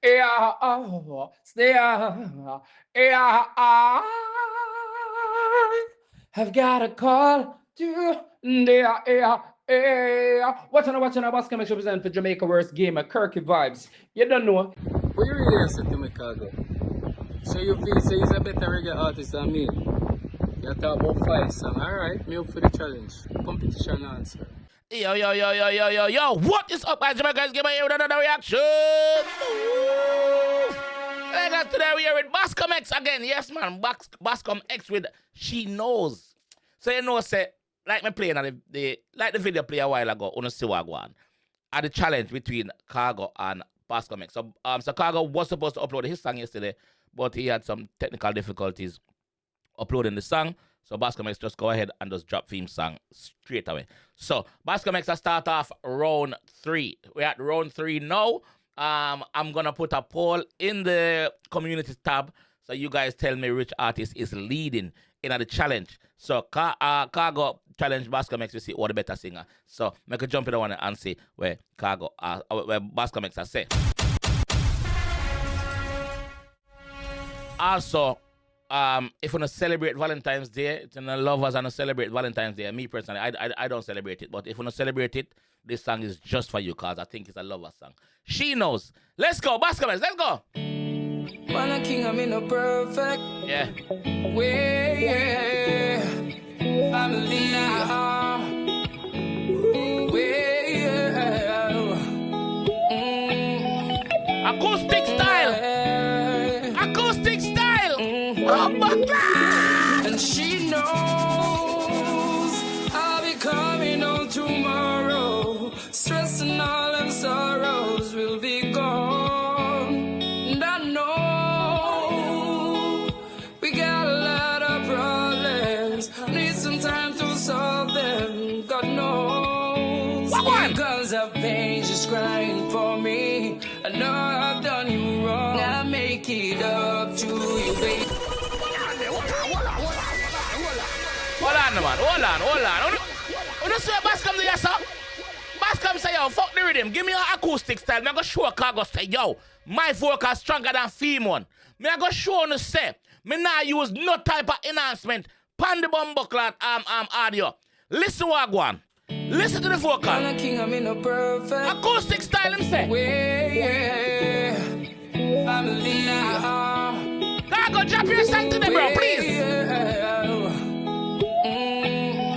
yeah, oh, yeah, yeah, I've got a call to yeah, yeah, yeah. Watching a Bascomx represent for Jamaica vs. 𝐑𝐄𝐂𝐓𝐈𝐎𝐍. You don't know. What you really say to me, Khago? So you feel say he's a better reggae artist than me? You talk about 5 songs. Alright, me up for the challenge. Competition answer. Yo, what is up, guys? JAMAICA'S give me here with another reaction. I got today we are with Bascomx again. Yes, man, Bascomx with She Knows. So you know, say, like me playing on the video play a while ago, on see what one. At the challenge between Khago and Bascomx. So Khago was supposed to upload his song yesterday, but he had some technical difficulties uploading the song. So Bascomx just go ahead and just drop theme song straight away. So Bascomx has start off round 3. We're at round 3 now. I'm gonna put a poll in the community tab, so you guys tell me which artist is leading in the challenge. So Khago challenge Bascomx to see what the better singer. So make a jump in the one and see where where Bascomx has said. Also, if you want to celebrate Valentine's Day, it's in the lovers and celebrate Valentine's Day. Me personally, I don't celebrate it, but if you want to celebrate it, this song is just for you, cause I think it's a lover song. She Knows. Let's go, Bascomx, let's go. Man, a king, I'm in a perfect way, yeah. Family, way, yeah. Acoustic style. Acoustic style. Oh my God. And she knows I'll be coming home tomorrow. Stress and all and sorrows will be gone. And I know we got a lot of problems. Need some time to solve them. God knows. Because of pain, she's crying for me. I know I've done you wrong. I make it up to you, baby. Hold on, man. Hold on. You know what Bascomx say, sir? Bascomx say, yo, fuck the rhythm. Give me an acoustic style. Me I go show Khago say, yo, my vocal stronger than theme one. Me I go show you say, me not use no type of enhancement. Pan the bumbuckler audio. Listen what I go on. Listen to the vocal. I'm a king, I'm in a perfect acoustic style, him say. Way, family, Khago, drop your song today, bro, please.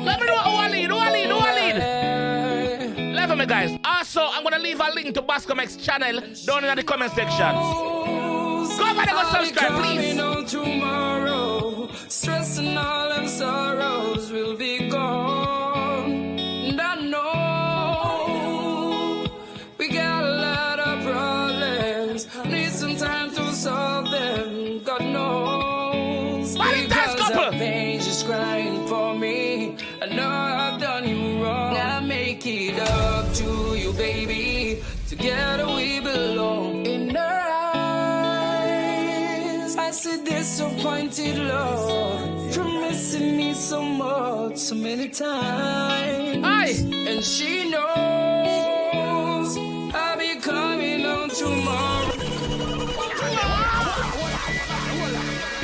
Let me know who I lead. Left for me, guys. Also, I'm going to leave a link to Bascomx channel down in the comment section. Go over there and subscribe, please. Tomorrow, stress and all and sorrows will be gone. And I know we got a lot of problems. Need some time to solve them. God knows. Because of pain, she's crying for me. I know I've done you wrong. I make it up to you, baby. Together we belong. In her eyes, I see disappointed love from missing me so much, so many times. Aye. And she knows I'll be coming home tomorrow.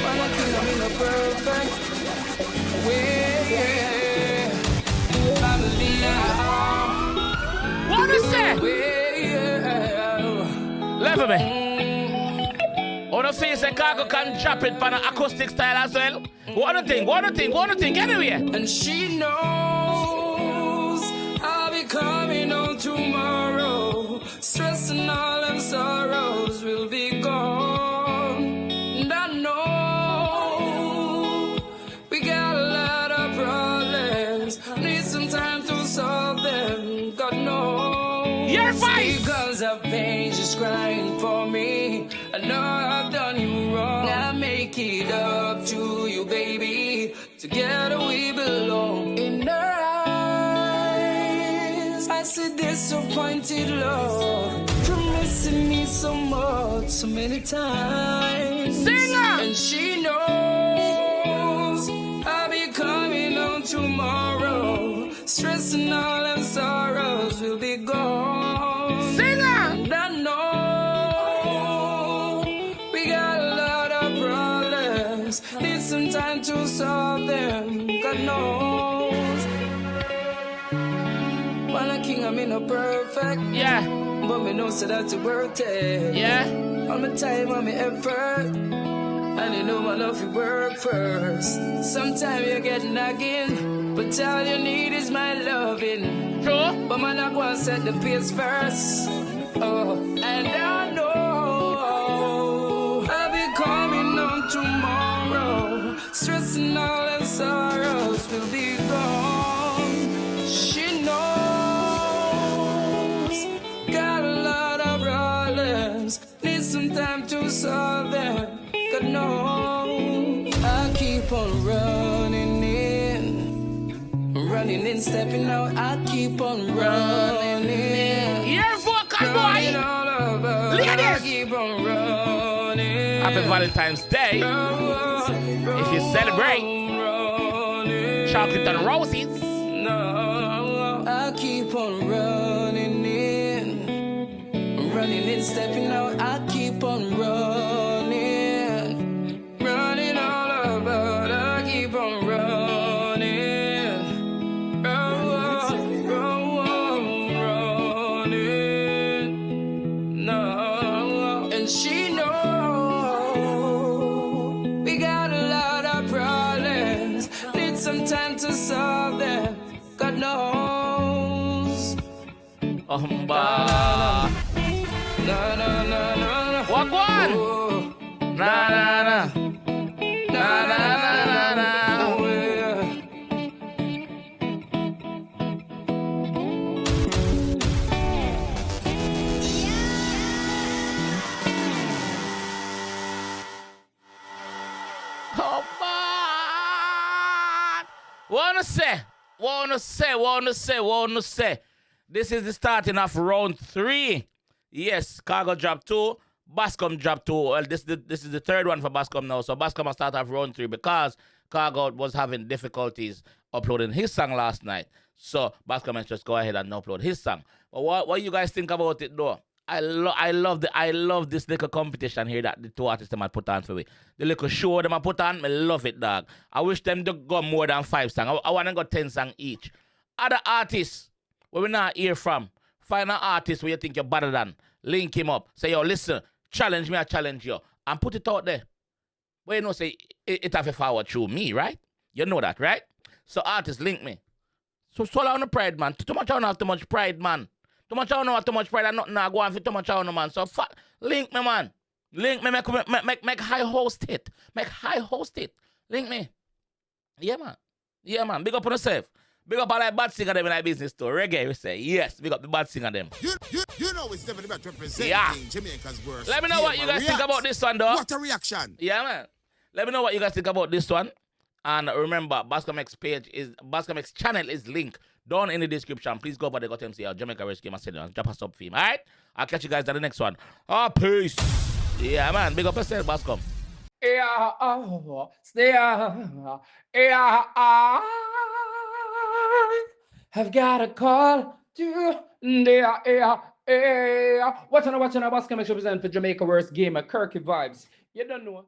When I think I'm in a perfect way, yeah. Family, what is that? Left for me. On the face that Khago can drop it on an acoustic style as well. What do you think? Anyway. And she knows I'll be coming home tomorrow. Stress and all and sorrows will be gone. And I know we got a lot of problems. Need some time to solve them. God knows. Your voice. Because of pain, she's crying for me. I know I've done you wrong. I make it up to you, baby. Together we belong. In her eyes, I see disappointed love from missing me so much, so many times. Singer! And she knows I'll be coming home tomorrow. Stress and all and sorrows will be gone. Singer! And I know problems. Need some time to solve them. God knows. When a king, I'm in a perfect. Yeah. But me know so that's worth it. Yeah. All my time, all my effort. And you know my love you work first. Sometimes you get nagging, but all you need is my loving. True. But man, I go and set the pace first. Oh, and I know I'll be coming on tomorrow. Stress and all and sorrows will be gone. She knows. Got a lot of problems. Need some time to solve them. God knows. I keep on running in, stepping out. I keep on running in. Yeah, vocal boy. Look at I this. keep on running. Happy Valentine's Day. If you celebrate, chocolate and roses. No, I keep on running in, stepping out. I keep on running all about. I keep on running, running. No, and she knows we got a lot of problems. Need some time to solve them. God knows. Bah. Na na na na na. Walk one. Oh, Na na na. na na na na. Oh, yeah. Come on. Wanna say. This is the starting of round 3. Yes, Khago dropped 2. Bascomx dropped 2. Well, this is the third one for Bascomx now. So Bascomx will start off round 3 because Khago was having difficulties uploading his song last night. So Bascomx just go ahead and upload his song. But what you guys think about it though? I love this little competition here that the two artists them put on for me. The little show them put on, I love it, dog. I wish them to go more than 5 songs. I want to go 10 songs each. Other artists where we not hear from, find an artist where you think you're better than, link him up. Say, yo, listen, challenge me, I challenge you. And put it out there. Well, you know, say, it have to forward through me, right? You know that, right? So artists, link me. So swallow on the pride, man. Too much I don't have too much pride, man. Too much I don't have too much pride and nothing I go on for too much I don't know, man. So link me, man. Link me, make high host it. Make high host it. Link me. Yeah, man. Yeah, man. Big up on yourself. Big up all that bad singer them in our business too. Reggae, we say. Yes, big up the bad singer them. You know it's definitely about representing Jamaica's worst. Let me know what you guys think about this one, though. What a reaction. Yeah, man. Let me know what you guys think about this one. And remember, Bascomx channel is linked down in the description. Please go over there, go to MC JAMAICA'S game and send it. Drop a sub theme. Alright? I'll catch you guys at the next one. Peace. Yeah, man. Big up yourself, Bascomx. I've got a call to watching a Bascomx represent for Jamaica Worst Game, 𝐑𝐂𝐂𝐓𝐈𝐎𝐍. You don't know.